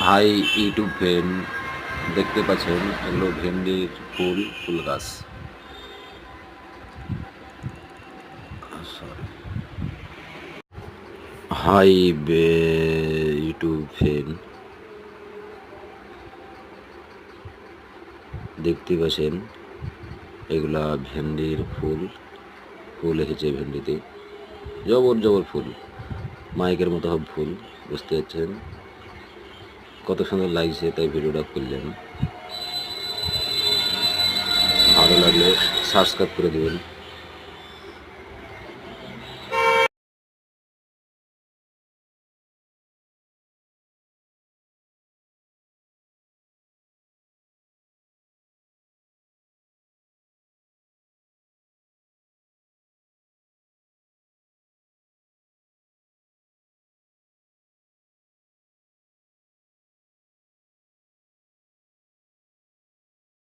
High YouTube friend, দেখতে পাচ্ছেন এগুলো ভেন্ডির ফুল গাছ। হাই ইউটিউব ফ্রেন্ড, দেখতে পাচ্ছেন এগুলা ভেন্ডির ফুল এসেছে ভেন্ডিতে, জবর জবর ফুল, মাইকের মতো সব ফুল, বুঝতে পারছেন কত সুন্দর লাগছে, তাই ভিডিওটা করলেন। ভালো লাগলে সাবস্ক্রাইব করে দেবেন।